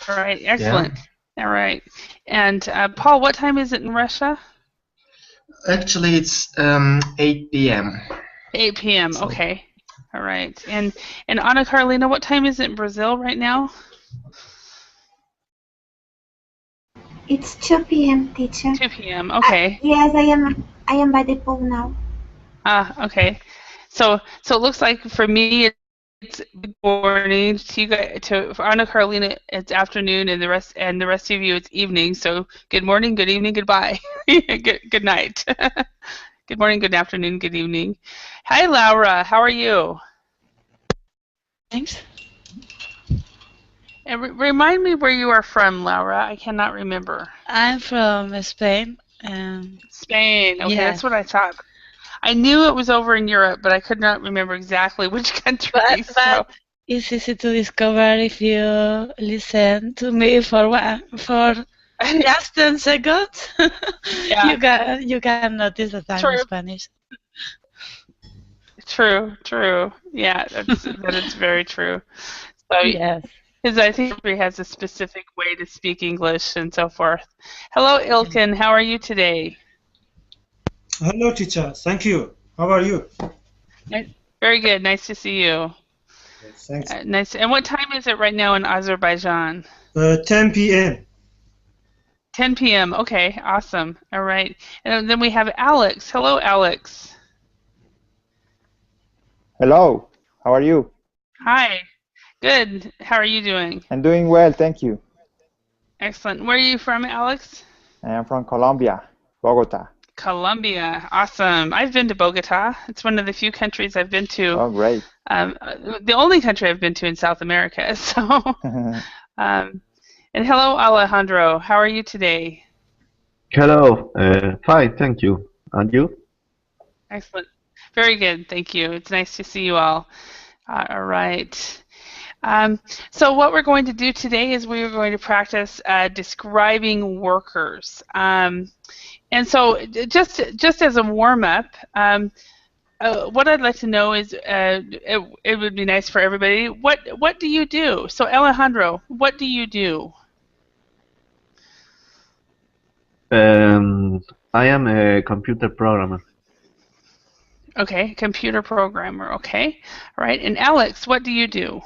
All right, Yeah. excellent. All right. And Paul, what time is it in Russia? Actually, it's 8 p.m. 8 p.m. So Okay. All right. And Anna Carolina, what time is it in Brazil right now? It's 2 p.m., teacher. 2 p.m. Okay. Yes, I am by the pool now. Okay. So it looks like for me it's good morning to you guys. For Anna Carolina, it's afternoon, and the rest of you it's evening. So good morning, good evening, goodbye, good night. Good morning, good afternoon, good evening. Hi, Laura. How are you? Thanks. And remind me where you are from, Laura. I cannot remember. I'm from Spain. Spain. Okay, Yes. that's what I thought. I knew it was over in Europe, but I could not remember exactly which country. But it's easy to discover if you listen to me for just 10 seconds. Yeah. You can notice that I'm True. Spanish. True. Yeah, that is very true. So, Yes. because I think everybody has a specific way to speak English and so forth. Hello, Ilkin. How are you today? Hello, teacher. Thank you. How are you? Very good. Nice to see you. Yes, thanks. Nice. And what time is it right now in Azerbaijan? 10 p.m. 10 p.m. Okay, awesome. All right. And then we have Alex. Hello, Alex. Hello, how are you? Hi. Good. How are you doing? I'm doing well, thank you. Excellent. Where are you from, Alex? I am from Colombia, Bogota. Colombia. Awesome. I've been to Bogota. It's one of the few countries I've been to. Oh, great. The only country I've been to in South America. So, and hello, Alejandro. How are you today? Hello, fine, thank you. And you? Excellent. Very good. Thank you. It's nice to see you all. All right. So what we're going to do today is we're going to practice describing workers. And so just as a warm-up, what I'd like to know is, it would be nice for everybody, what do you do? So Alejandro, what do you do? I am a computer programmer. Okay, computer programmer, okay. All right, and Alex, what do you do?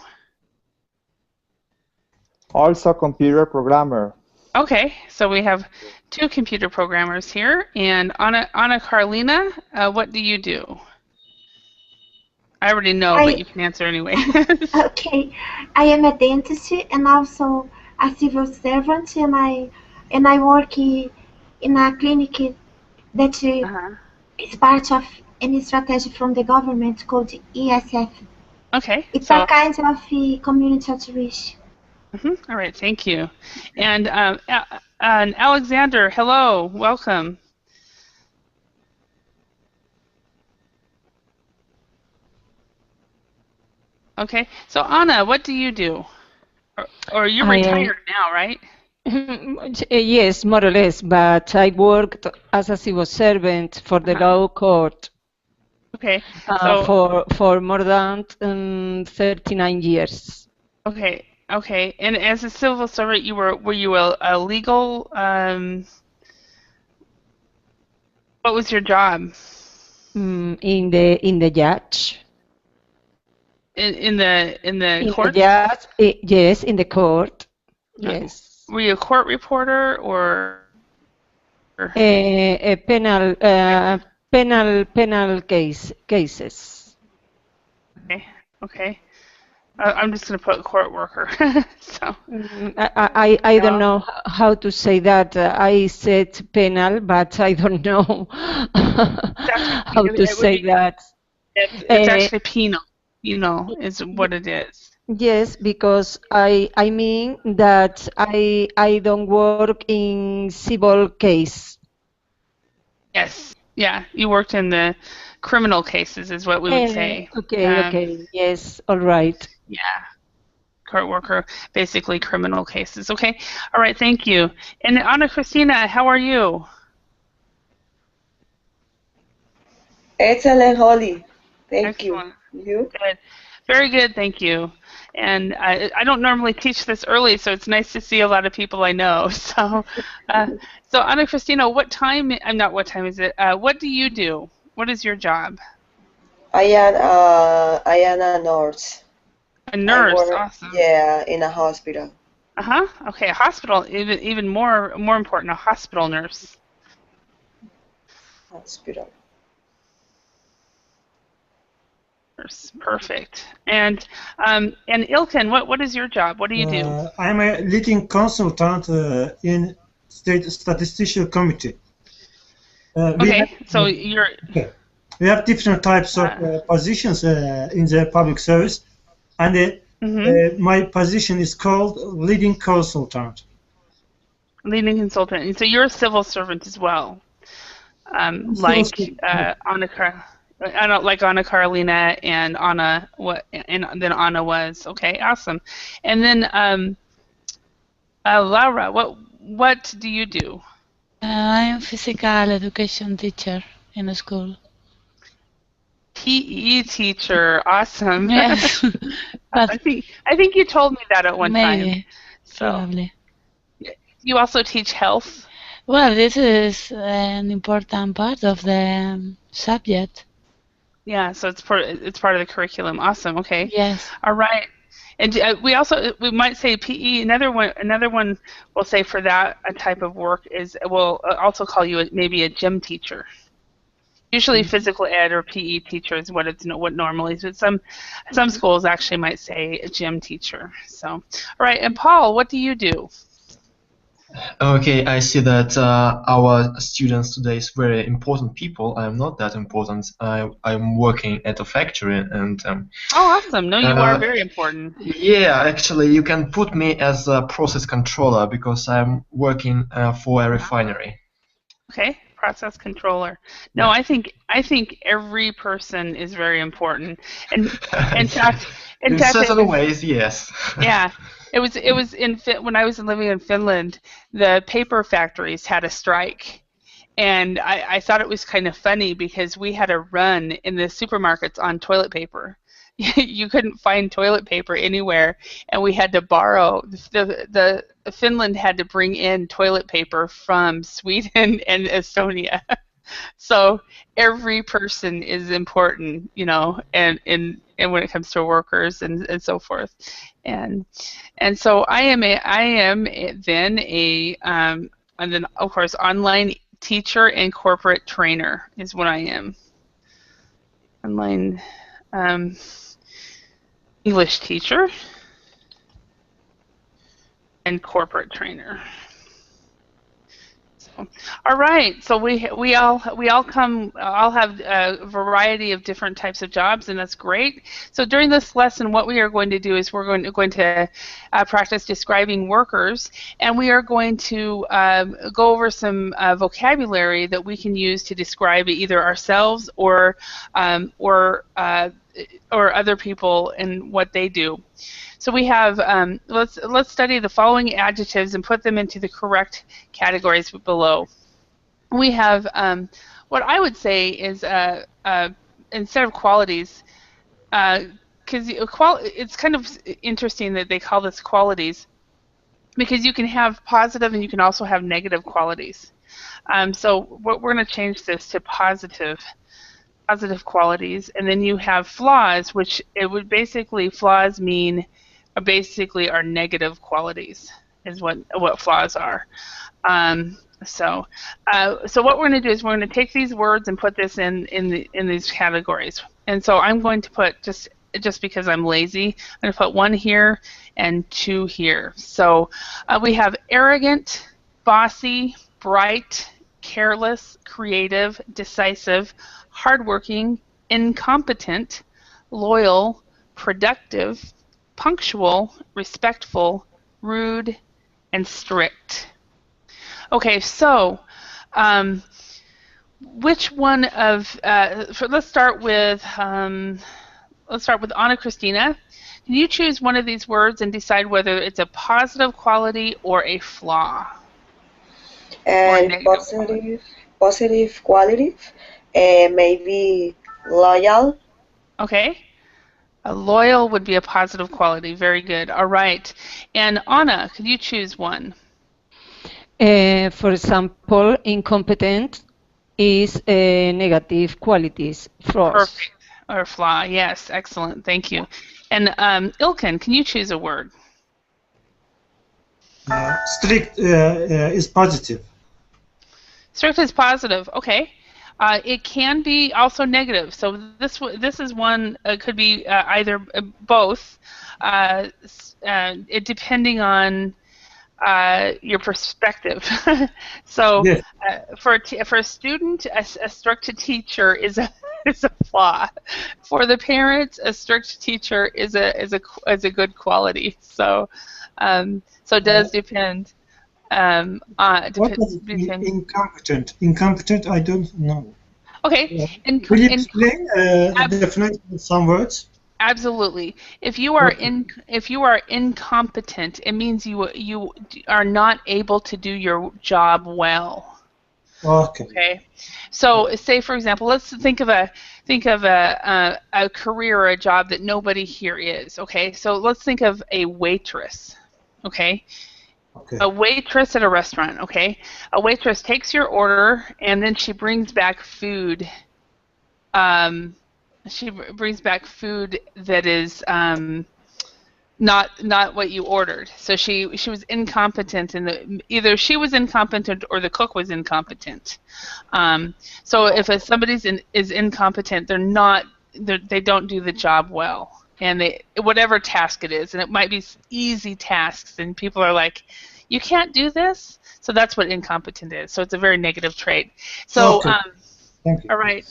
Also computer programmer. Okay, so we have two computer programmers here, and Anna Carolina, what do you do? I already know, but you can answer anyway. Okay, I am a dentist and also a civil servant, and I work in a clinic that is part of any strategy from the government called ESF. Okay. It's a kind of community outreach. All right, thank you. And Alexander, hello, welcome. Okay, so Anna, what do you do? Or you're retired now, right? Yes, more or less, but I worked as a civil servant for the law court. Okay. For more than 39 years. Okay. And as a civil servant, were you a legal? What was your job? In the judge. In the court? Yes, in the court. Yes. Were you a court reporter or? A penal cases. Okay. I'm just going to put court worker. So. I don't know how to say that. I said penal, but I don't know how to say that. It's actually penal. Is what it is. Yes, because I mean that I don't work in civil case. Yes. Yeah, you worked in the criminal cases is what we would say. Okay. Yes, all right. Yeah. Court worker, basically criminal cases. Okay. All right, thank you. And Ana Cristina, how are you? Excellent, Holly. Thank Excellent. you. You? Good. Very good, thank you. And I don't normally teach this early, so it's nice to see a lot of people I know. So Ana Cristina, what time? I'm not. What time is it? What do you do? What is your job? I am a nurse. A I nurse. work, Awesome. yeah, in a hospital. Okay, a hospital. Even more important, a hospital nurse. Hospital. Perfect. And Ilkin, what is your job? What do you do? I'm a leading consultant in State Statistical Committee. Okay, so you're. Okay. We have different types of positions in the public service, and my position is called leading consultant. Leading consultant. And so you're a civil servant as well, like like Anna Carolina and Anna and then Anna was. Okay, awesome. And then Laura, what do you do? I'm physical education teacher in a school. PE teacher, awesome. Yes. I think you told me that at one time. Maybe, probably. You also teach health? Well, this is an important part of the subject. Yeah, so it's part of the curriculum. Awesome. Okay. Yes. All right. And we might say PE. Another one we'll say for that type of work is we'll also call you maybe a gym teacher. Usually physical ed or PE teacher is what normally is. But some schools actually might say a gym teacher. So, all right. And Paul, what do you do? Okay, I see that our students today is very important people. I'm not that important. I'm working at a factory and. Oh, awesome! No, you are very important. Yeah, actually, you can put me as a process controller because I'm working for a refinery. Okay, process controller. No, I think every person is very important, and in fact, in certain ways, yes. Yeah. It was when I was living in Finland, the paper factories had a strike, and I thought it was kind of funny because we had a run in the supermarkets on toilet paper. You couldn't find toilet paper anywhere, and we had to borrow. The Finland had to bring in toilet paper from Sweden and Estonia. So every person is important, and when it comes to workers and so forth, and so I am then and then of course online teacher and corporate trainer is what I am. Online English teacher and corporate trainer. All right, so we all have a variety of different types of jobs, and that's great. So during this lesson, what we are going to do is we're going to practice describing workers, and we are going to go over some vocabulary that we can use to describe either ourselves or other people and what they do. So we have, let's study the following adjectives and put them into the correct categories below. We have what I would say is instead of qualities, because it's kind of interesting that they call this qualities, because you can have positive and you can also have negative qualities. So we're going to change this to positive qualities, and then you have flaws, which it would basically flaws mean basically are negative qualities is what flaws are. So what we're going to do is we're going to take these words and put this in these categories. And so I'm going to put just because I'm lazy, I'm going to put 1 here and 2 here. So we have arrogant, bossy, bright, careless, creative, decisive, hardworking, incompetent, loyal, productive, punctual, respectful, rude, and strict. Okay, so which one of let's start with Ana Cristina. Can you choose one of these words and decide whether it's a positive quality or a flaw? And positive quality, maybe loyal. Okay. Loyal would be a positive quality. Very good. All right. And Anna, could you choose one? For example, incompetent is negative qualities, flaws. Perfect. Or flaw. Yes. Excellent. Thank you. And Ilkin, can you choose a word? Strict is positive. Strict is positive. Okay. It can be also negative. So this is one could be either both, it depending on your perspective. So Yes. for a student, a strict teacher is a is a flaw. For the parents, a strict teacher is a good quality. So so it does depend. What does it mean, incompetent? Incompetent, I don't know. Okay. Will you explain the definition of some words? Absolutely. If you are incompetent, it means you are not able to do your job well. Okay. Okay. So say for example, let's think of a career or a job that nobody here is. Okay. So let's think of a waitress. Okay. Okay. A waitress at a restaurant. Okay. A waitress takes your order and then she brings back food. She brings back food that is not what you ordered. So she was incompetent, and either she was incompetent or the cook was incompetent. So if somebody's is incompetent, they don't do the job well, and whatever task it is, and it might be easy tasks, and people are like, you can't do this. So that's what incompetent is. So it's a very negative trait. So Okay. Thank you. all right.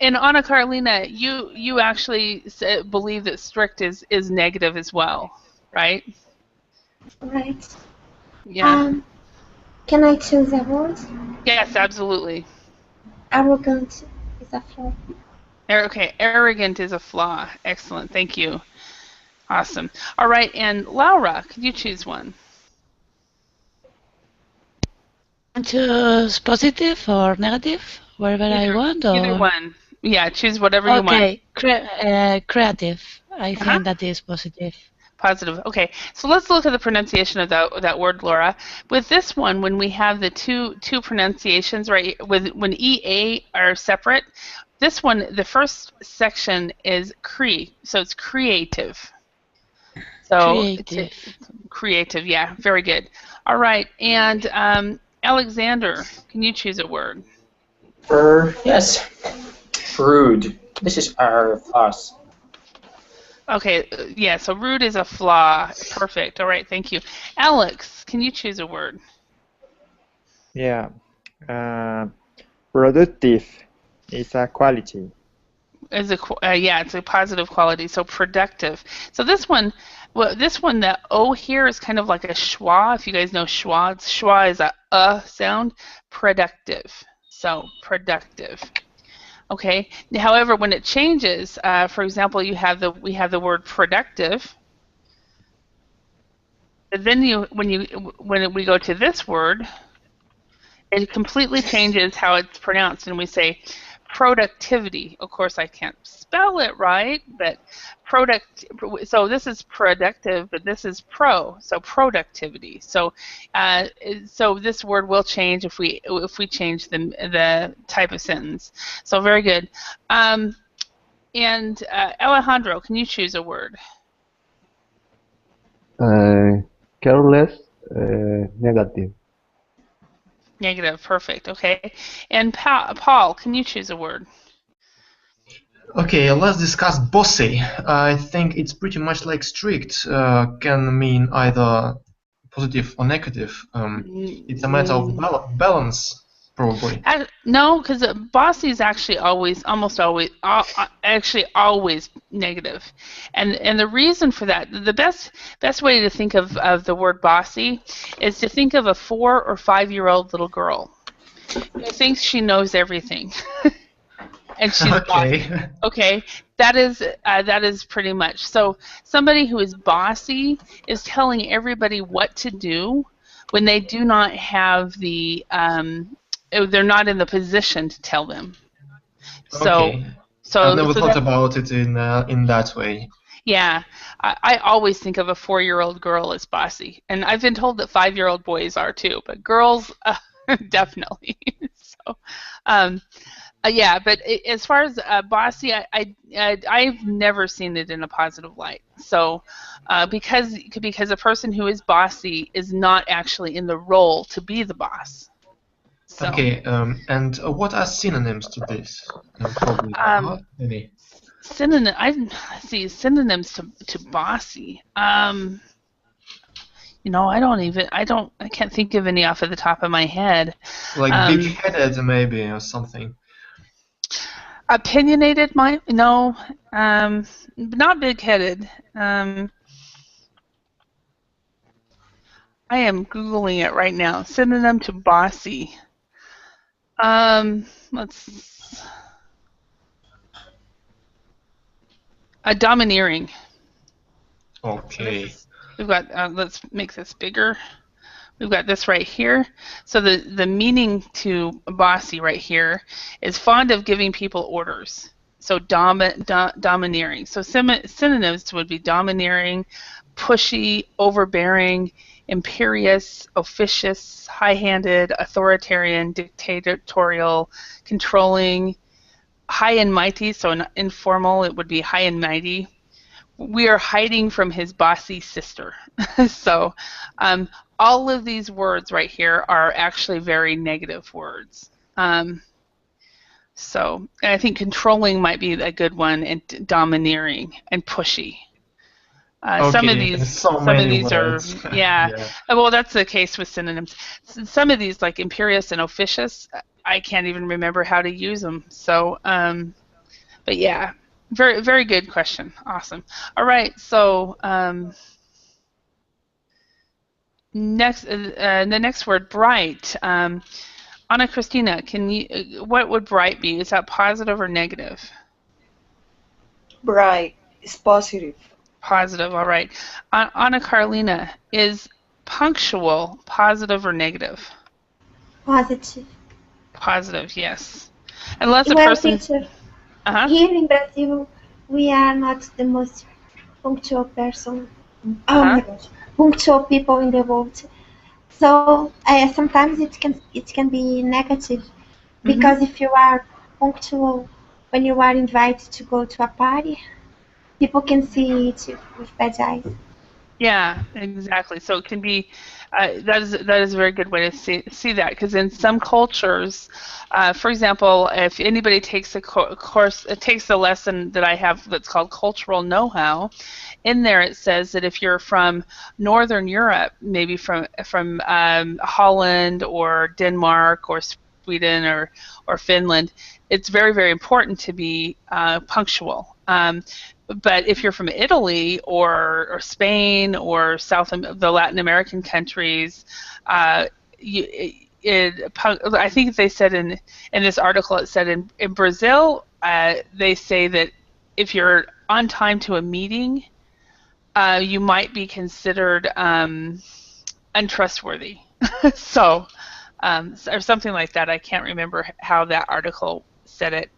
And Anna Carolina, you actually believe that strict is negative as well, right? Right. Yeah. Can I choose a word? Yes, absolutely. Arrogant is a flaw. Okay, arrogant is a flaw. Excellent, thank you. Awesome. All right, and Laura, could you choose one? Choose positive or negative, wherever I want, or either one. Yeah, choose whatever you want. okay, creative. I think that is positive. Positive. Okay, so let's look at the pronunciation of that word, Laura. With this one, when we have the two pronunciations, right, when EA are separate, this one, the first section is so it's creative. So creative, yeah, very good. All right, and Alexander, can you choose a word? Yes. Rude. This is us. Okay, yeah, so rude is a flaw. Perfect. All right, thank you. Alex, can you choose a word? Yeah. Productive is a quality. Yeah, it's a positive quality. So productive. So this one, the O here is kind of like a schwa. If you guys know schwa, schwa is a sound. Productive. So productive. Okay. However, when it changes, for example, we have the word productive. But then when we go to this word, it completely changes how it's pronounced, and we say productivity. Of course, I can't spell it right, but so this is productive, but this is so productivity. So so this word will change if we change the type of sentence. So very good. And Alejandro, can you choose a word? Careless, negative. Negative, perfect. Okay. And Paul, can you choose a word? Okay, let's discuss bossy. I think it's pretty much like strict. Can mean either positive or negative. It's a matter of balance, probably. No, because bossy is actually almost always negative, and the reason for that, the best way to think of the word bossy is to think of a 4 or 5-year-old little girl who thinks she knows everything. And she's bossy. Okay, that is pretty much. So somebody who is bossy is telling everybody what to do when they do not have the they're not in the position to tell them. So Okay. I've never thought about it in that way. Yeah, I always think of a 4-year-old girl as bossy, and I've been told that 5-year-old boys are too, but girls definitely. So, um, yeah, but as far as bossy, I've never seen it in a positive light. So, because a person who is bossy is not actually in the role to be the boss. So, Okay, and what are synonyms to this? Probably there are any. synonym. Let's see synonyms to bossy. I can't think of any off of the top of my head. Like big-headed, maybe, or something. Opinionated, no, not big-headed. I am Googling it right now. Synonym to bossy. Let's. Domineering. Okay. We've got. Let's make this bigger. We've got this right here. So the meaning to bossy right here is fond of giving people orders. So domineering. So synonyms would be domineering, pushy, overbearing, imperious, officious, high-handed, authoritarian, dictatorial, controlling, high and mighty. So informal, it would be high and mighty. We are hiding from his bossy sister. So all of these words right here are actually very negative words. So I think controlling might be a good one, and domineering and pushy. Some of these are yeah. Well, that's the case with synonyms. Some of these, like imperious and officious, I can't even remember how to use them. So, but yeah, very very good question. Awesome. All right, so the next word, bright. Anna Christina, what would bright be? Is that positive or negative? Bright is positive. Positive, all right. Anna Carlina, is punctual positive or negative? Positive. Positive, yes. Unless a well, person... Teacher, here in Brazil, we are not the most punctual person. Oh my gosh, punctual people in the world. So sometimes it can be negative because if you are punctual when you are invited to go to a party, people can see it with bad eyes. Yeah, exactly. So it can be that is a very good way to see that, because in some cultures, for example, if anybody takes a course, takes a lesson that I have that's called cultural know-how, in there it says that if you're from Northern Europe, maybe from Holland or Denmark or Sweden or Finland, it's very very important to be punctual. But if you're from Italy or Spain or the Latin American countries, I think they said in this article, it said in Brazil, they say that if you're on time to a meeting, you might be considered untrustworthy. So, or something like that. I can't remember how that article said it.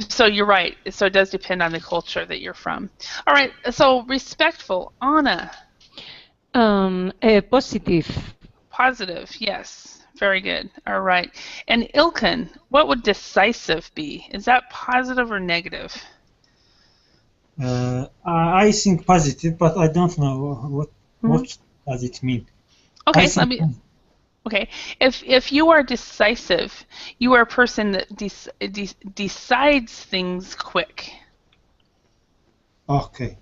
So you're right. So it does depend on the culture that you're from. All right. So respectful, Anna. Positive. Positive. Yes. Very good. All right. And Ilkin, what would decisive be? Is that positive or negative? I think positive, but I don't know what does it mean. Okay. Okay, if you are decisive, you are a person that decides things quick. Okay.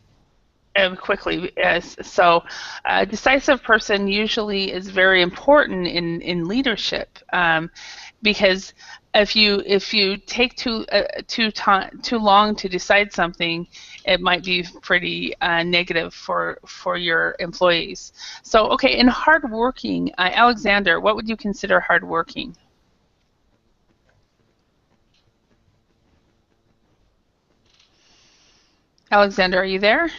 Quickly. So a decisive person usually is very important in leadership, because if you take too long to decide something, it might be pretty negative for your employees. So okay, in hardworking, Alexander, what would you consider hardworking? Alexander, are you there?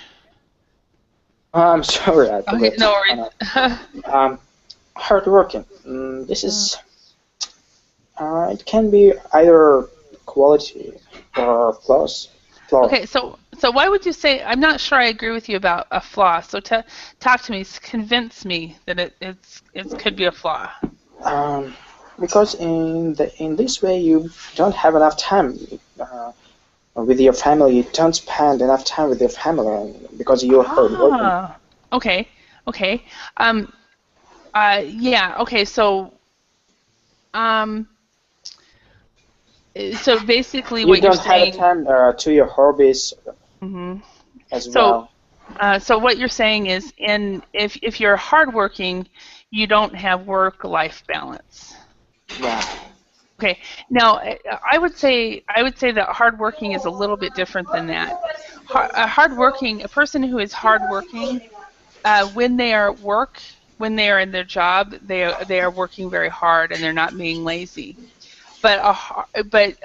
I'm sorry, I forgot. Okay, no worries. Hardworking. This is. It can be either quality or flaws. flaw. Okay, so why would you say? I'm not sure I agree with you about a flaw. So talk to me, convince me that it could be a flaw. Because in this way you don't have enough time with your family. You don't spend enough time with your family because you're hard working. Okay, okay. Yeah. Okay. So basically, You what you're don't have a saying. time to your hobbies as well. So what you're saying is, if you're hardworking, you don't have work-life balance. Yeah. Okay. Now, I would say that hardworking is a little bit different than that. A person who is hardworking, when they are at work, when they are in their job, they are working very hard and they're not being lazy. But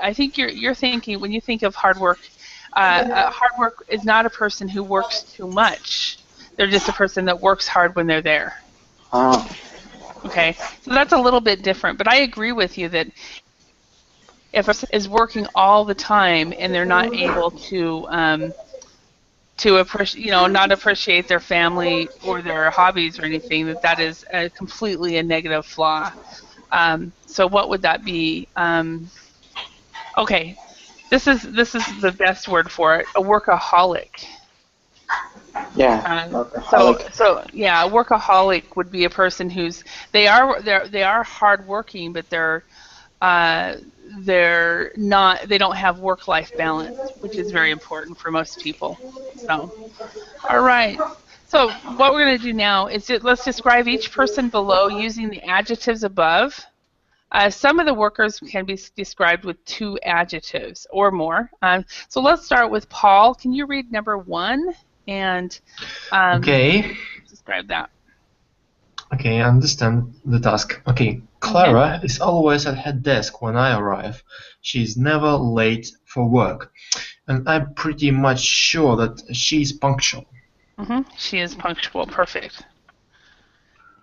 I think you're thinking, when you think of hard work, hard work is not a person who works too much. They're just a person that works hard when they're there. Okay, so that's a little bit different. But I agree with you that if a person is working all the time and they're not able to appreciate, not appreciate their family or their hobbies or anything, that is completely a negative flaw. So what would that be? Okay, this is the best word for it: a workaholic. Yeah. Workaholic. So yeah, a workaholic would be a person who's they are hardworking, but they're not, they don't have work-life balance, which is very important for most people. So, all right. So what we're going to do now is let's describe each person below using the adjectives above. Some of the workers can be described with 2 adjectives or more. So let's start with Paul. Can you read number 1 and Okay. describe that? Okay, I understand the task. Okay, Clara is always at her desk when I arrive. She's never late for work. And I'm pretty much sure that she's punctual. She is punctual. Perfect.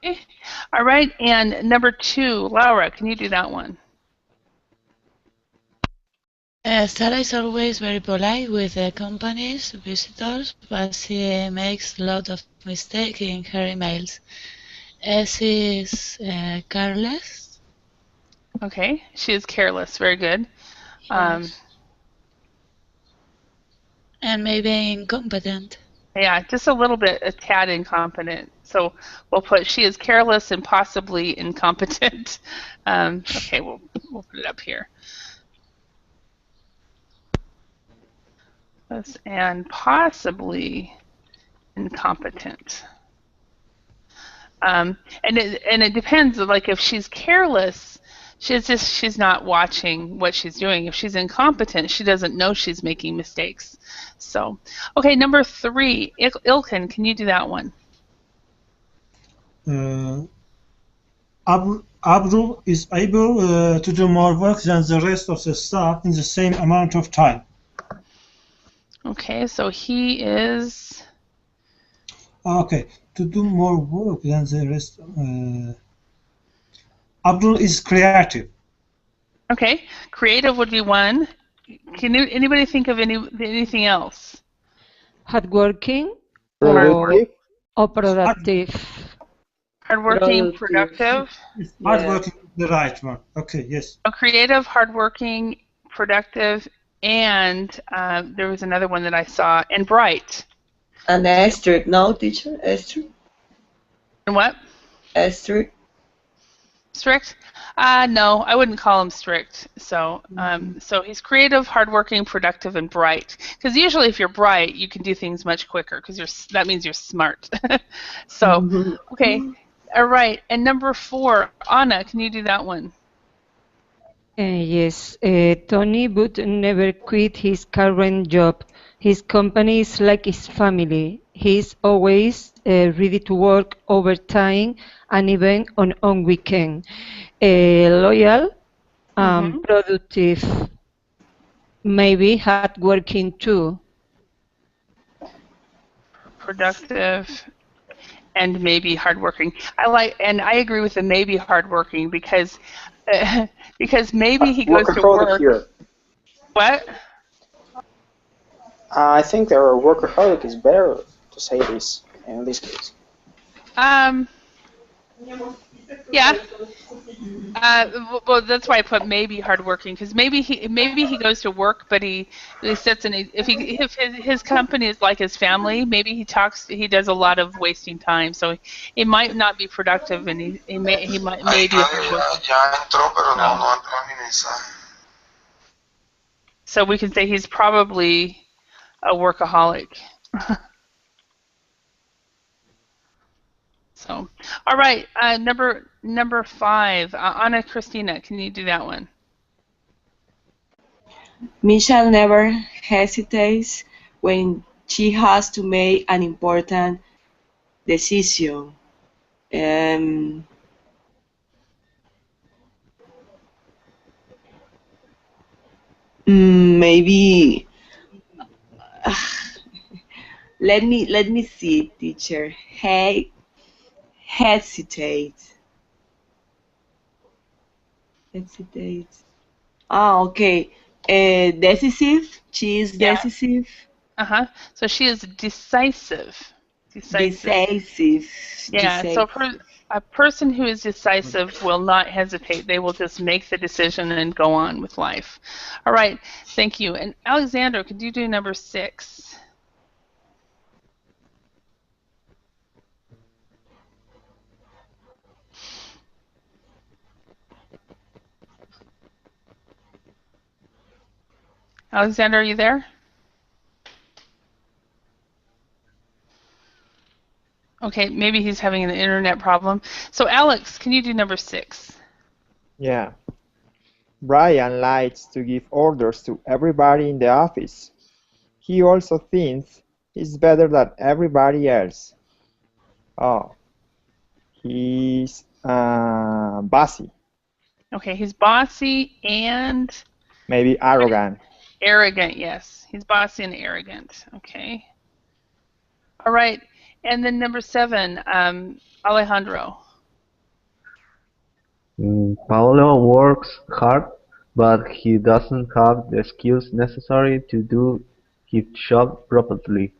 Okay. All right, and number 2, Laura, can you do that one? Sarah is always very polite with the company's visitors, but she makes a lot of mistakes in her emails. She is careless. Okay, she is careless. Very good. Yes. And maybe incompetent. Yeah, just a little bit, a tad incompetent. So we'll put she is careless and possibly incompetent. Okay, we'll put it up here. And possibly incompetent. And it depends. Like if she's careless, she's not watching what she's doing. If she's incompetent, she doesn't know she's making mistakes. So, okay, number 3, Ilkin, can you do that one? Abdul is able to do more work than the rest of the staff in the same amount of time. Okay, so he is... Okay, to do more work than the rest. Abdul is creative. Okay, creative would be 1. Can anybody think of anything else? Hardworking Productive. or productive? Hardworking, productive. Hardworking is the right one. Okay, yes. Creative, hardworking, productive, and there was another one that I saw, and bright. And asterisk, no, teacher? Asterisk? And what? Asterisk? Strict? No, I wouldn't call him strict. So, so he's creative, hardworking, productive, and bright. Because usually, if you're bright, you can do things much quicker. Because that means you're smart. So, okay, all right. And number 4, Anna, can you do that one? Yes, Tony would never quit his current job. His company is like his family. He's always ready to work overtime and even on weekend. Loyal, productive, maybe hardworking too. Productive and maybe hardworking. I agree with the maybe hardworking because maybe he goes to work. Here. What? I think their workaholic is better to say this in this case. Yeah. Well, that's why I put maybe hardworking, because maybe he goes to work, but he sits in if his company is like his family, maybe he does a lot of wasting time, so he might not be productive, and he may be hardworking. So we can say he's probably a workaholic. So, all right, number 5, Anna Christina, can you do that one? Michelle never hesitates when she has to make an important decision. Maybe let me see, teacher. Hey, hesitate. Okay. Decisive. She is decisive. So she is decisive. Decisive. Yeah. So a person who is decisive will not hesitate. They will just make the decision and go on with life. All right. Thank you. And Alexander, could you do number 6? Alexander, are you there? Okay, maybe he's having an internet problem. So Alex, can you do number 6? Yeah. Brian likes to give orders to everybody in the office. He also thinks he's better than everybody else. Oh, he's bossy. Okay, he's bossy and maybe arrogant. Arrogant, yes. He's bossy and arrogant. Okay. All right. And then number 7, Alejandro. Paolo works hard, but he doesn't have the skills necessary to do his job properly.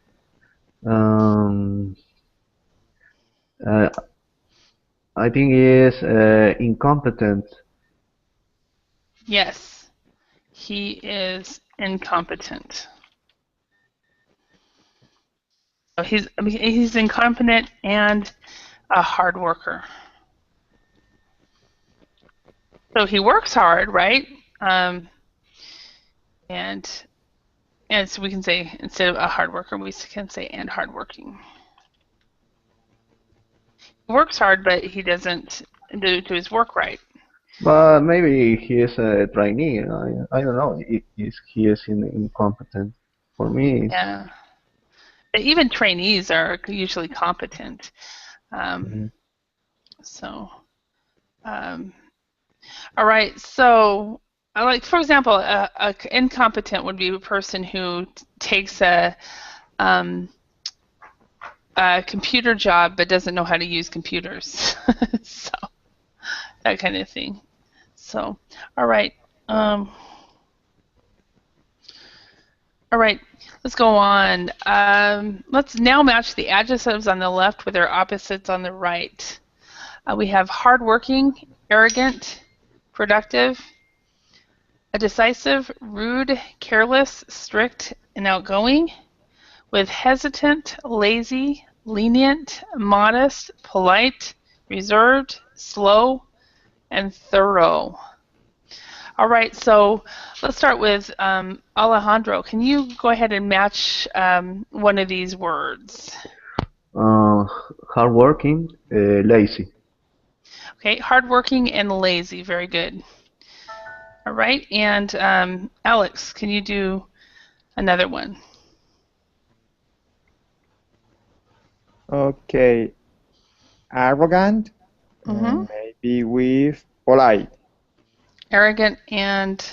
I think he is incompetent. Yes, he is incompetent. So he's incompetent and a hard worker. So he works hard, right? And so we can say, instead of a hard worker, we can say and hardworking. He works hard, but he doesn't do his work right. But maybe he is a trainee. I don't know. He is incompetent. For me. Yeah. But even trainees are usually competent. So, all right. So, for example, a incompetent would be a person who takes a computer job but doesn't know how to use computers. So, that kind of thing. So, all right. All right, let's go on. Let's now match the adjectives on the left with their opposites on the right. We have hardworking, arrogant, productive, decisive, rude, careless, strict, and outgoing, with hesitant, lazy, lenient, modest, polite, reserved, slow, and thorough. All right, so let's start with Alejandro. Can you go ahead and match one of these words? Hardworking, lazy. Okay, hardworking and lazy. Very good. All right, and Alex, can you do another one? Okay. Arrogant, maybe with polite. Arrogant and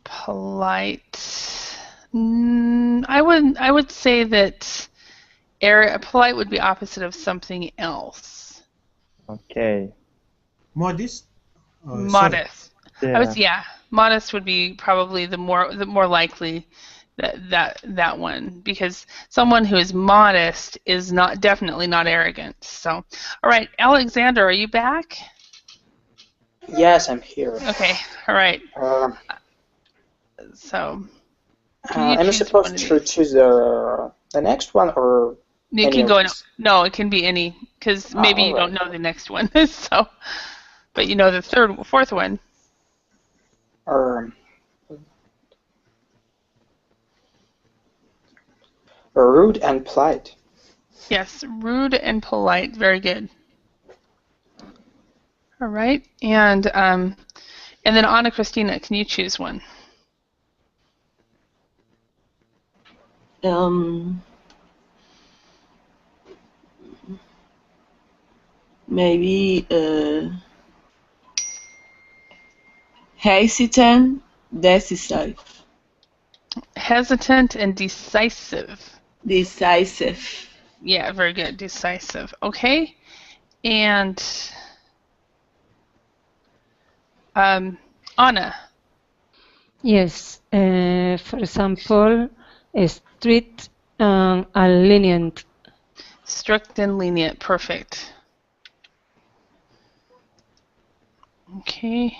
polite. I would say that polite would be opposite of something else. Okay. Modest. Modest. Yeah. Modest would be probably the more likely that one, because someone who is modest is definitely not arrogant. So, all right, Alexander, are you back? Yes, I'm here. Okay, all right. So, am I supposed to choose the next one or you any can of go? these? No, it can be any, because maybe you don't know the next one. So, but you know the fourth one. Rude and polite. Yes, rude and polite. Very good. All right, and then Anna Christina, can you choose one? Maybe hesitant, decisive. Hesitant and decisive. Decisive. Yeah, very good. Decisive. Okay, and Anna. Yes. For example, strict and lenient. Strict and lenient. Perfect. Okay.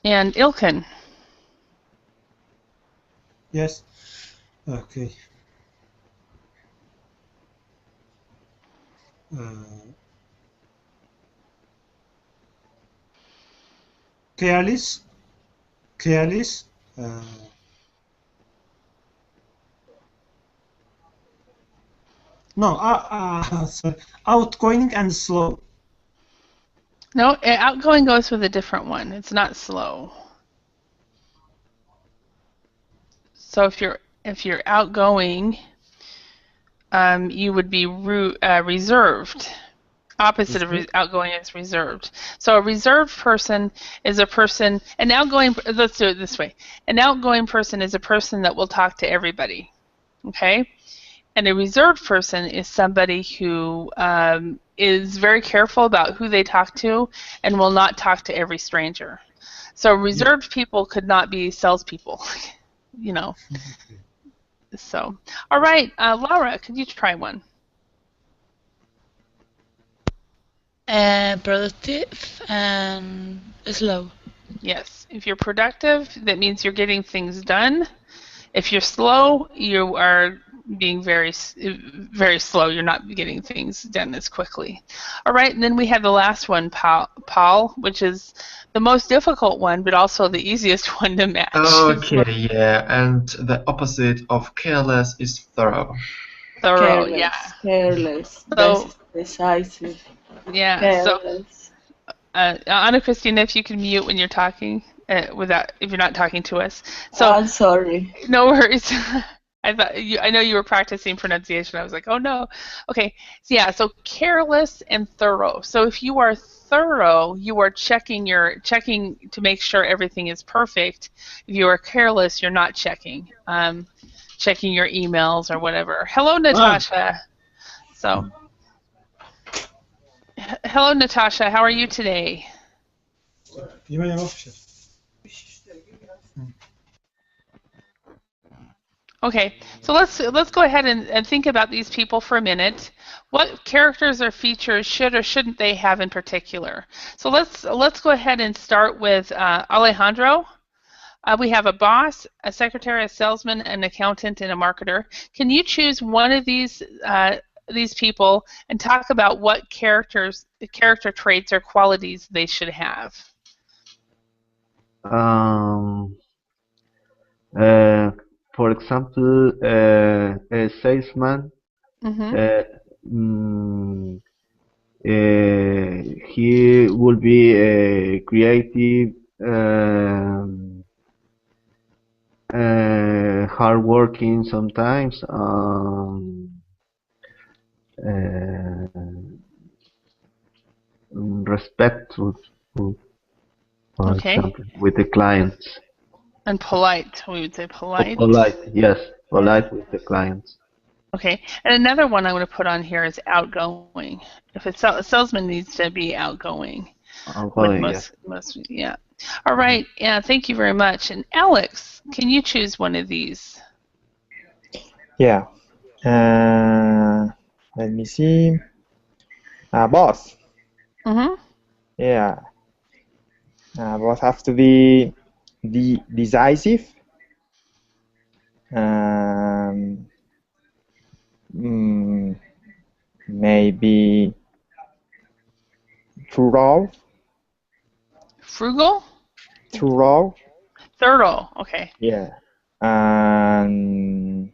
And Ilkin. Yes. Okay. Careless. Careless. No, sorry. Outgoing and slow. No, outgoing goes with a different one. It's not slow. So if you're outgoing, you would be reserved. Opposite of outgoing is reserved. So a reserved person is a person. Let's do it this way. An outgoing person is a person that will talk to everybody. Okay. And a reserved person is somebody who is very careful about who they talk to and will not talk to every stranger. So reserved people could not be salespeople, you know. So, all right, Laura, could you try one? Productive and slow. Yes. If you're productive, that means you're getting things done. If you're slow, you are being very slow. You're not getting things done as quickly. All right, and then we have the last one, Paul, which is the most difficult one, but also the easiest one to match. Okay, yeah, and the opposite of careless is thorough. Thorough, careless, yeah. Careless, So, decisive. Yeah, Careless. So Anna Christina, if you can mute when you're talking, if you're not talking to us. So I'm sorry. No worries. I know you were practicing pronunciation. I was like, oh no. Okay. So yeah, so careless and thorough. So if you are thorough, you are checking to make sure everything is perfect. If you are careless, you're not checking. Checking your emails or whatever. Hello, Natasha. So hello, Natasha. How are you today? Okay, so let's go ahead and think about these people for a minute. What characters or features should or shouldn't they have in particular? So let's go ahead and start with Alejandro. We have a boss, a secretary, a salesman, an accountant, and a marketer. Can you choose one of these people and talk about what character traits or qualities they should have? For example, a salesman. He will be creative, hardworking sometimes, respectful, for example, with the clients. And polite, we would say polite. Polite, yes, polite with the clients. Okay, and another one I'm going to put on here is outgoing. If it's a salesman needs to be outgoing. Outgoing, yeah. All right, yeah, thank you very much. And Alex, can you choose one of these? Yeah. Let me see. Boss. Yeah. Boss have to be decisive. Maybe thorough. Frugal? Thorough. Thorough. Okay. Yeah. And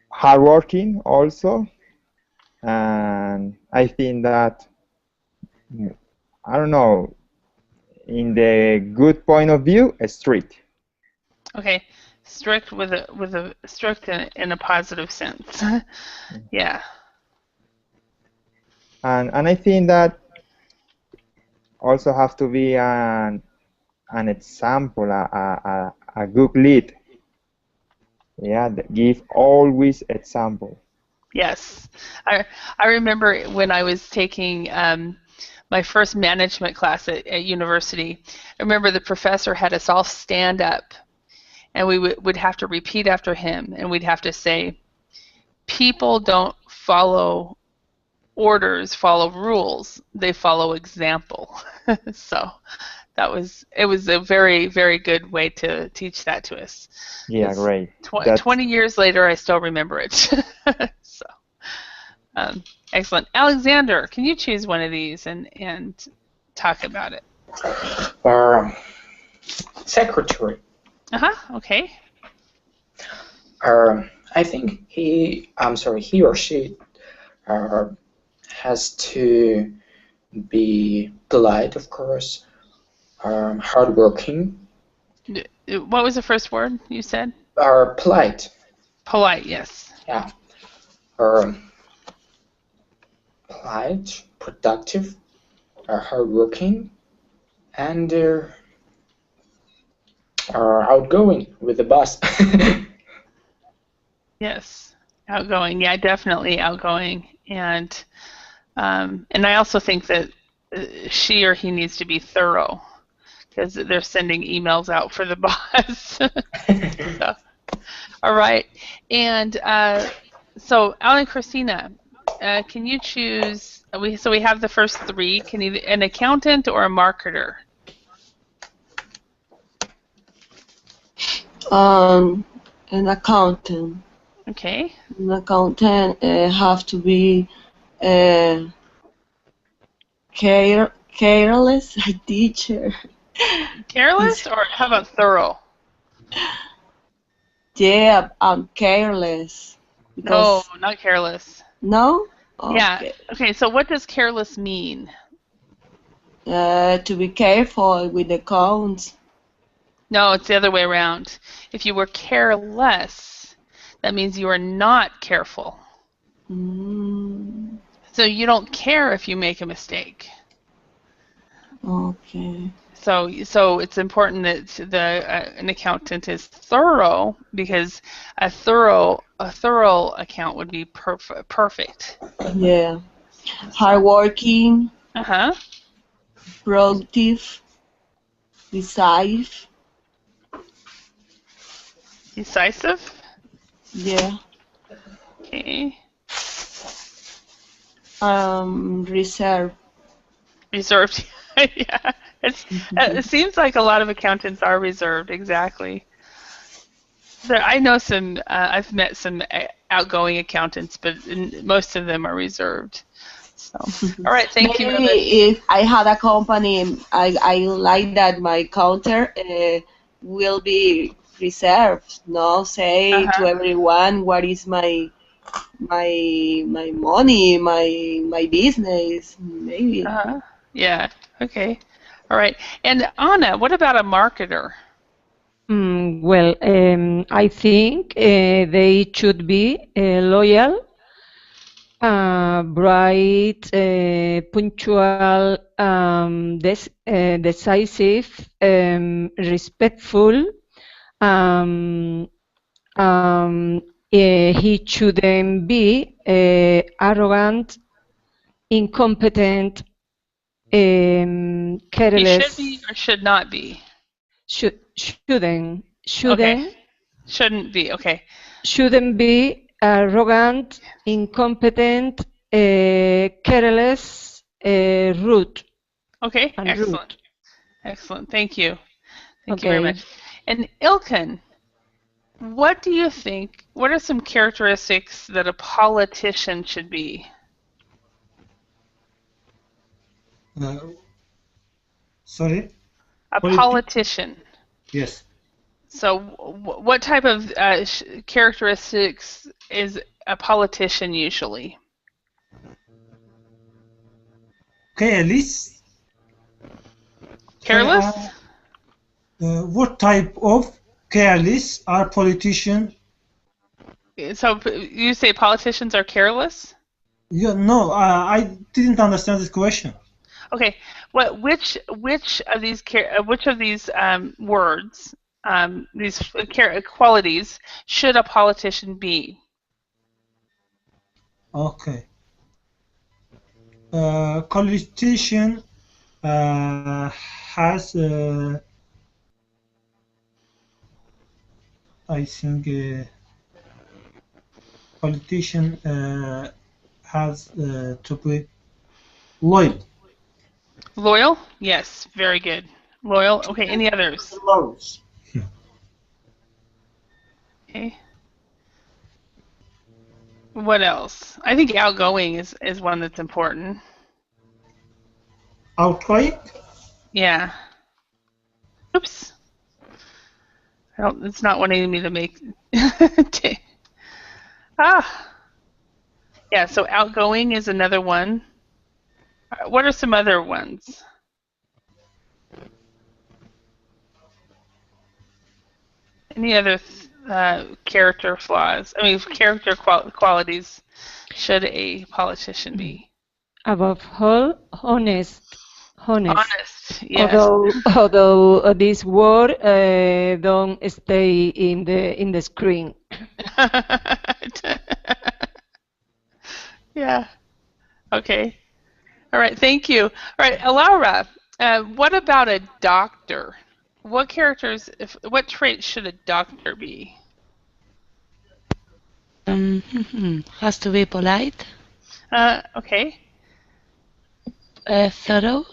hardworking also. And I think that, I don't know, in the good point of view, strict. Okay. Strict with a strict in a positive sense. Yeah. And I think that also have to be an example, a good lead. Yeah, give always example. Yes. I remember when I was taking my first management class at university. I remember the professor had us all stand up, and we would have to repeat after him, and we'd have to say, people don't follow orders, follow rules, they follow example. So it was a very, very good way to teach that to us. Yeah, great. 20 years later, I still remember it. So, excellent. Alexander, can you choose one of these and talk about it? Secretary. Okay. I think he or she has to be polite, of course, hardworking. What was the first word you said? Polite. Polite, yes. Yeah. Polite, productive, hardworking, and outgoing with the boss. Yes, outgoing. Yeah, definitely outgoing. And I also think that she or he needs to be thorough because they're sending emails out for the boss. So, all right. And so, Alan, Christina, can you choose? So we have the first three. Can either an accountant or a marketer? An accountant. Okay. An accountant have to be careless, a teacher. Careless, or how about thorough? Yeah, I'm careless. No, not careless. No? Okay. Yeah. Okay, so what does careless mean? To be careful with the accounts. No, it's the other way around. If you were careless, that means you are not careful. So you don't care if you make a mistake. Okay. So it's important that an accountant is thorough, because a thorough account would be perfect. Yeah. Hardworking. Productive. Decisive. Decisive? Yeah. Okay. Reserved. Reserved. Yeah. It seems like a lot of accountants are reserved. Exactly. I know some. I've met some outgoing accountants, but most of them are reserved. So, all right. Thank you. Maybe if I had a company, I like that my counter will be reserved. No, say to everyone what is my money, my business. Maybe. Yeah. Okay. All right. And Anna, what about a marketer? Well, I think they should be loyal, bright, punctual, decisive, respectful. He shouldn't be arrogant, incompetent, careless. He should be or should not be? Shouldn't. Okay. Shouldn't be. Okay. Shouldn't be arrogant, incompetent, careless, rude. Okay. And Excellent. rude. Excellent. Thank you. Thank you Okay. very much. And Ilkan, what do you think? What are some characteristics that a politician should be? Sorry? A politician. Yes. So, what type of characteristics is a politician usually? Careless. Careless? What type of careless are politicians? So you say politicians are careless? Yeah, no, I didn't understand this question. Okay, which of these words, these qualities, should a politician be? Okay. Politician has, I think, politician has to be loyal. Loyal? Yes, very good. Loyal. Okay, any others? Loyals. Okay. What else? I think outgoing is one that's important. Outgoing? Yeah. Oops. It's not wanting me to make. Yeah, so outgoing is another one. What are some other ones? Any other character flaws? I mean, character qualities should a politician be? Above all, honest. Honest, yes. Although this word don't stay in the screen. Yeah. Okay. All right. Thank you. All right, Laura. What about a doctor? What traits should a doctor be? Has to be polite. Okay. Thorough.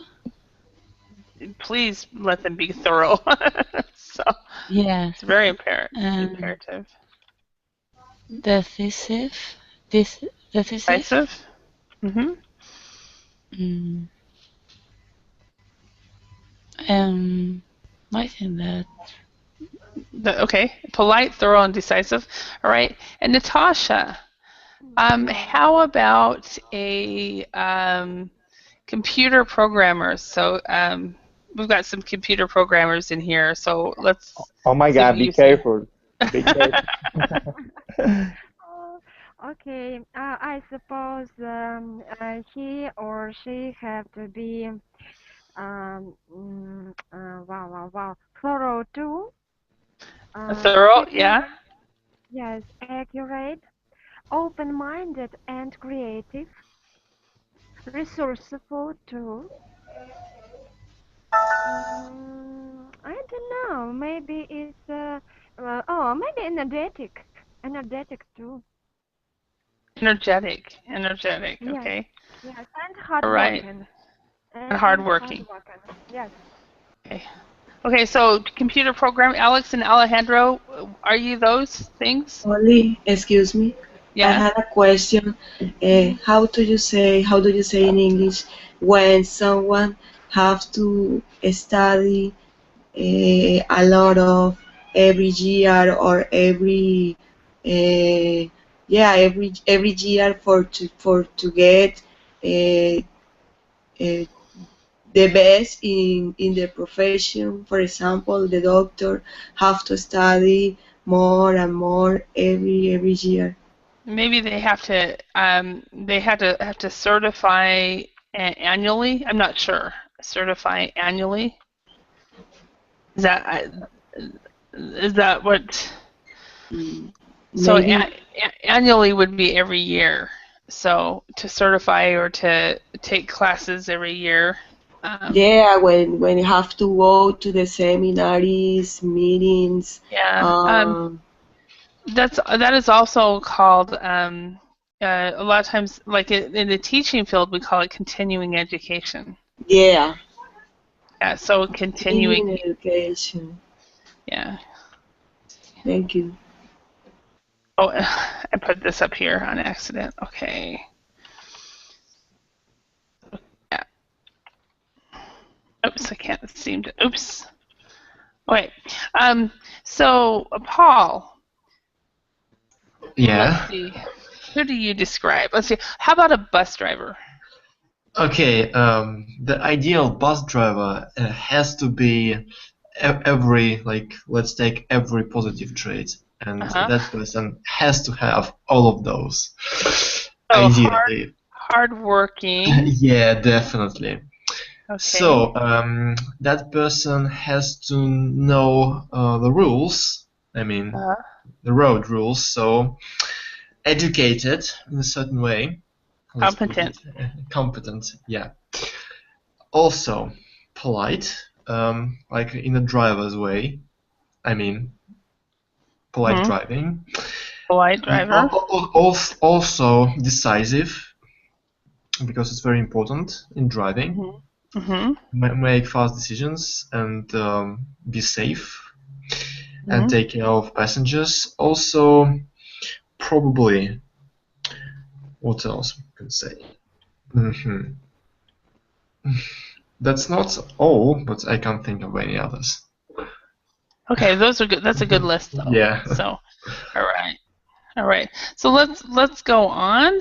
Please let them be thorough. So Yes. it's very imperative. Decisive. Decisive. Mm-hmm. I think that. Okay. Polite, thorough, and decisive. All right. And Natasha, how about a computer programmer? So we've got some computer programmers in here. So let's. Oh my God! Be careful. Be careful. Okay, I suppose he or she have to be thorough too. Thorough, Accurate, yeah. Yes, accurate, open-minded and creative, resourceful too. I don't know. Maybe it's maybe energetic too. Energetic. Yes. Okay. Yes, and All right. hardworking. And hardworking. Yes. Okay. Okay. So computer program, Alex and Alejandro, are you those things? Only, excuse me. Yeah. I had a question. How do you say in English when someone have to study a lot of every year or every every year for to get the best in the profession? For example, the doctor have to study more and more every year. Maybe they have to certify annually. I'm not sure. Certify annually. Is that what? So annually would be every year. So to certify or to take classes every year. When you have to go to the seminaries, meetings. Yeah. That is also called a lot of times, like in the teaching field, we call it continuing education. Yeah. Yeah, so continuing education. Yeah. Thank you. Oh, I put this up here on accident. Okay. Yeah. Oops, I can't seem to. Oops. Wait. So Paul. Yeah. Let's see. Who do you describe? Let's see. How about a bus driver? Okay. The ideal bus driver has to be every, like, let's take every positive trait, and that person has to have all of those. So ideally. hardworking. Yeah, definitely. Okay. So that person has to know the rules. I mean, the road rules. So educated in a certain way. Competent. Competent. Yeah. Also polite, like in a driver's way. I mean, polite driving. Polite driver. Also decisive, because it's very important in driving. Make fast decisions and be safe and take care of passengers. Also, probably, what else we can say? That's not all, but I can't think of any others. Okay, those are good. That's a good list, though. Yeah. So, all right. So let's go on.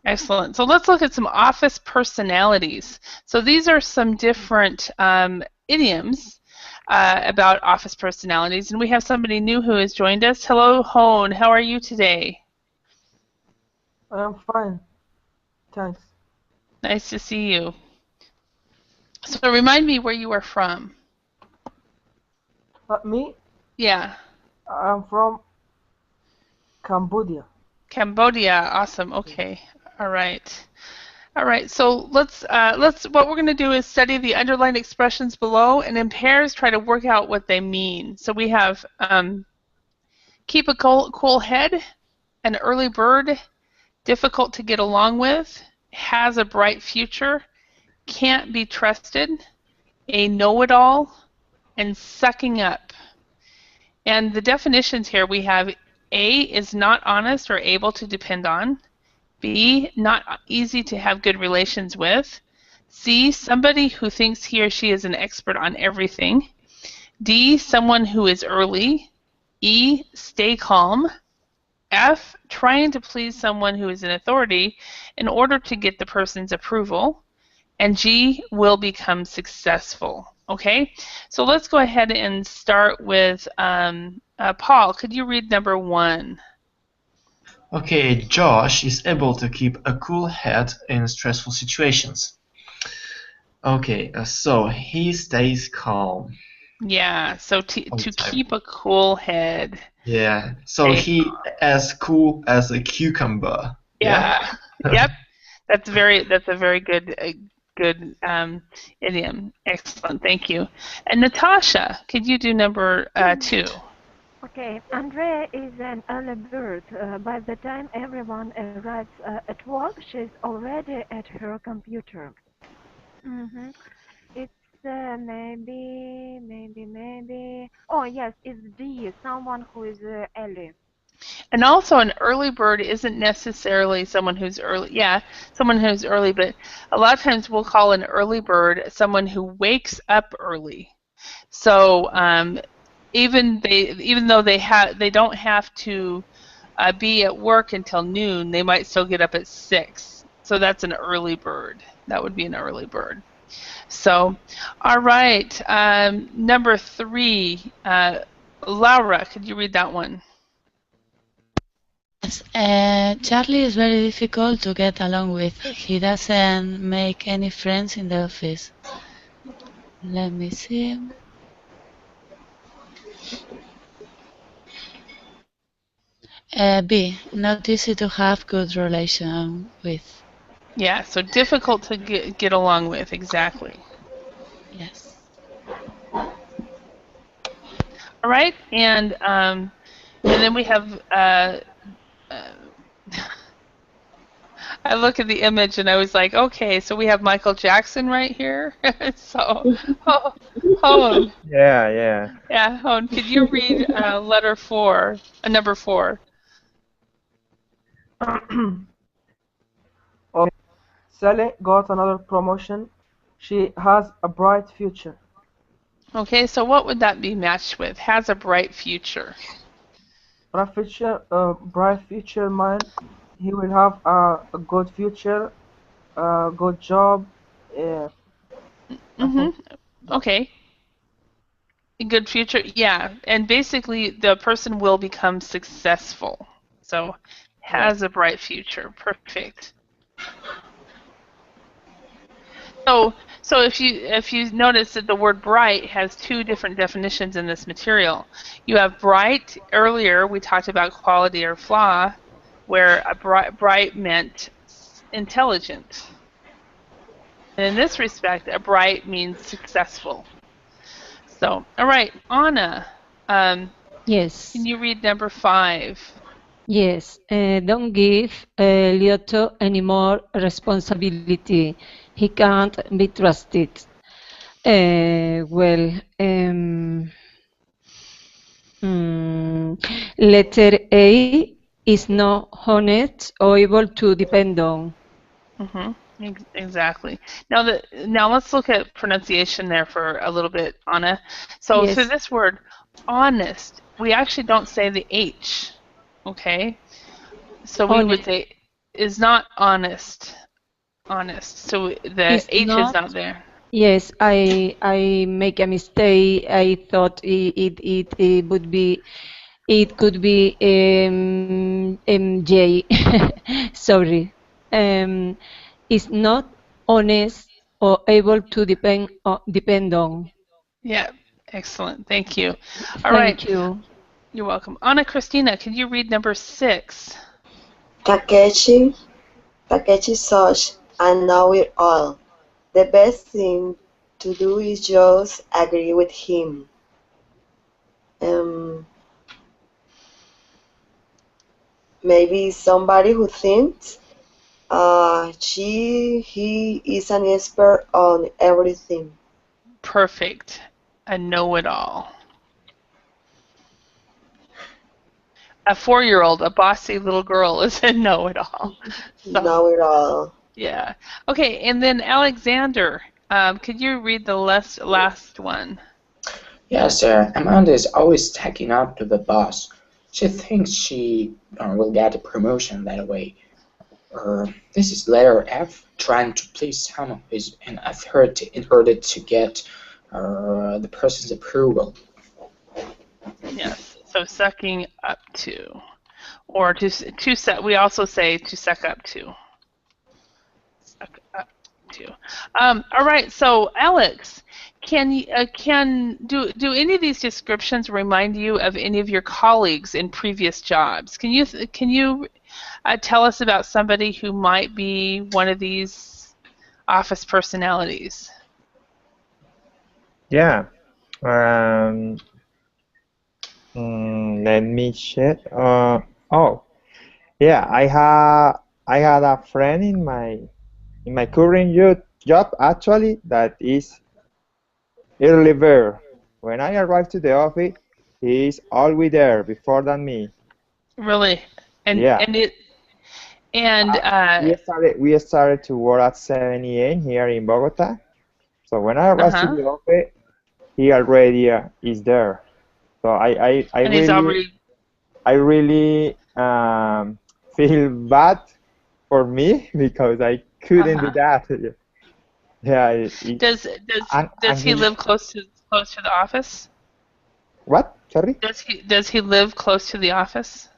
Excellent. So let's look at some office personalities. So these are some different idioms about office personalities, and we have somebody new who has joined us. Hello, Hone. How are you today? I'm fine. Thanks. Nice to see you. So remind me where you are from. Me? Yeah. I'm from Cambodia. Cambodia. Awesome. Okay. All right. All right. So let's what we're going to do is study the underlined expressions below, and in pairs try to work out what they mean. So we have keep a cool head, an early bird, difficult to get along with, has a bright future, can't be trusted, a know-it-all, and sucking up. And the definitions here we have: A is not honest or able to depend on. B, not easy to have good relations with. C, somebody who thinks he or she is an expert on everything. D, someone who is early. E, stay calm. F, trying to please someone who is in authority in order to get the person's approval. And G, will become successful. Okay, so let's go ahead and start with Paul. Could you read number 1? Okay, Josh is able to keep a cool head in stressful situations. Okay, so he stays calm. Yeah, so to keep a cool head. Yeah, so he as cool as a cucumber. Yeah. Yep. That's a very good idiom. Excellent. Thank you. And Natasha, could you do number 2? Okay, Andrea is an early bird. By the time everyone arrives at work, she's already at her computer. It's maybe. Oh yes, it's D. Someone who is early. And also, an early bird isn't necessarily someone who's early. Yeah, someone who's early, but a lot of times we'll call an early bird someone who wakes up early. So even though they don't have to be at work until noon, they might still get up at 6. So that's an early bird. That would be an early bird. So, all right, number 3, Laura, could you read that one? Yes, Charlie is very difficult to get along with. He doesn't make any friends in the office. Let me see. B, not easy to have good relation with. Yeah, so difficult to get along with, exactly. Yes. All right, and And then we have. I look at the image and I was like, okay, so we have Michael Jackson right here. So, Hone. Yeah, yeah. Yeah, Hone, could you read letter 4, number 4? Okay. Sally got another promotion. She has a bright future. Okay, so what would that be matched with? Has a bright future. Bright future man. He will have a good future, a good job. I think that. Okay. A good future, yeah. And basically, the person will become successful. So, Yeah. has a bright future. Perfect. So if you notice that the word bright has two different definitions in this material. You have bright. Earlier we talked about quality or flaw, where a bright meant intelligent. And in this respect, a bright means successful. So, all right, Anna, Yes. can you read number 5? Yes. Don't give Lyoto any more responsibility. He can't be trusted. Well, letter A is not honest or able to depend on. Exactly. Now let's look at pronunciation there for a little bit, Anna. So for Yes. this word, honest, we actually don't say the H. Okay? So we would say is not honest. Honest. So the It's H is not. not there. Yes, I make a mistake. I thought it would be it could be MJ. Sorry. Is not honest or able to depend on. Yeah. Excellent. Thank you. All right. Thank you. You're welcome. Anna Christina, can you read number 6? Takechi such and know it all. The best thing to do is just agree with him. Maybe somebody who thinks he is an expert on everything. Perfect. A know-it-all. A 4-year-old, a bossy little girl, is a know-it-all. Know it all. Yeah. Okay, and then Alexander, could you read the last one? Yes, Amanda is always taking up to the boss. She thinks she will get a promotion that way. This is letter F, trying to please someone who is in authority in order to get the person's approval. Yes. So sucking up to, or to set. We also say to suck up to. Suck up to. All right. So Alex, can do any of these descriptions remind you of any of your colleagues in previous jobs? Can you tell us about somebody who might be one of these office personalities? Yeah. Let me check. Oh, yeah. I had a friend in my current job actually that is early bird. When I arrive to the office, he is always there before than me. Really? Yeah. We started to work at 7 a.m. here in Bogota. So when I arrive to the office, he already is there. So I really feel bad for me because I couldn't do that. Yeah. Does he live close to the office? What? Sorry? Does he live close to the office?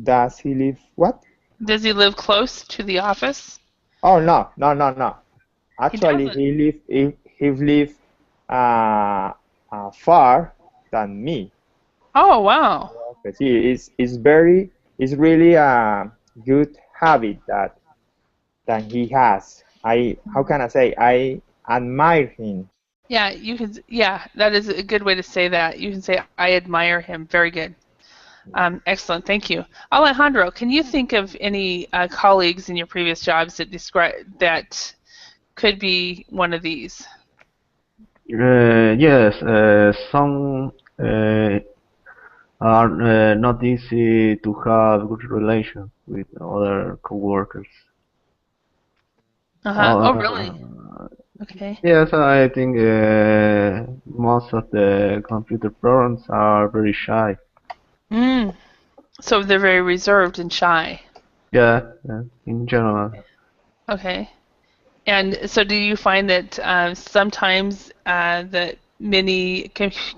Does he live what? Does he live close to the office? Oh no. Actually, he live far than me. Oh wow! It's really a good habit that he has. How can I say? I admire him. Yeah, you can. Yeah, that is a good way to say that. You can say, "I admire him." Very good. Excellent. Thank you, Alejandro. Can you think of any colleagues in your previous jobs that describe that could be one of these? Yes, some are not easy to have good relations with other coworkers. Oh, really? Okay. Yes, I think most of the computer programs are very shy. So they're very reserved and shy. Yeah, in general. Okay. And so do you find that sometimes that many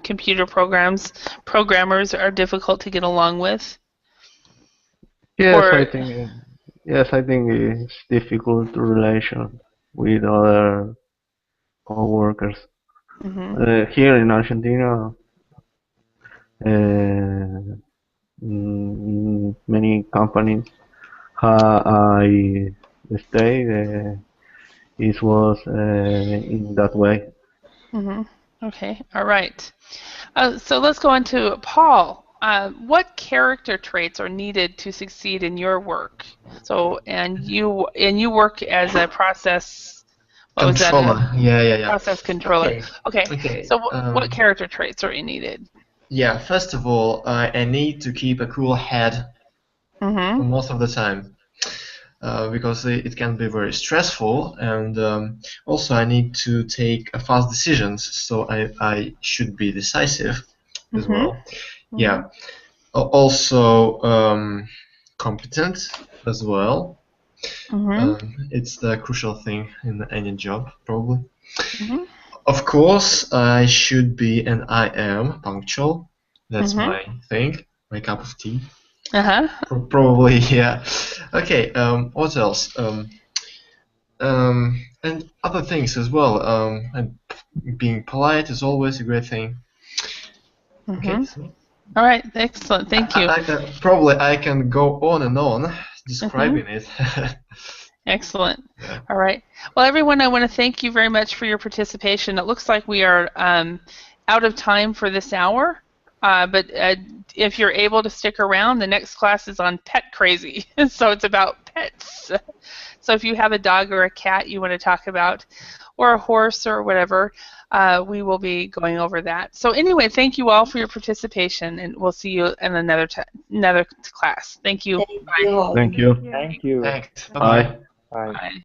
computer programmers are difficult to get along with? Yes, Or I think it's difficult to relation with other coworkers. Here in Argentina, many companies I stayed, it was in that way. Okay, all right. So let's go on to Paul. What character traits are needed to succeed in your work? So, and you work as a process. What was that? Controller. Yeah. Process controller. Okay. Okay. So, what character traits are needed? Yeah. First of all, I need to keep a cool head most of the time. Because it can be very stressful, and also I need to take fast decisions, so I should be decisive as well. Yeah. Also competent as well. It's the crucial thing in any job, probably. Of course, I should be and I am punctual. That's my thing, my cup of tea. Probably, yeah. Okay. What else? And other things as well. And being polite is always a great thing. Okay. So All right. Excellent. Thank you. Probably I can go on and on describing it. Excellent. Yeah. All right. Well, everyone, I want to thank you very much for your participation. It looks like we are out of time for this hour, but if you're able to stick around, the next class is on pet crazy. So it's about pets. So if you have a dog or a cat you want to talk about, or a horse or whatever, we will be going over that. So anyway, thank you all for your participation, and we'll see you in another class. Thank you. Thank you. Thank you. Thank you. Thanks. Bye. Bye. Bye. Bye.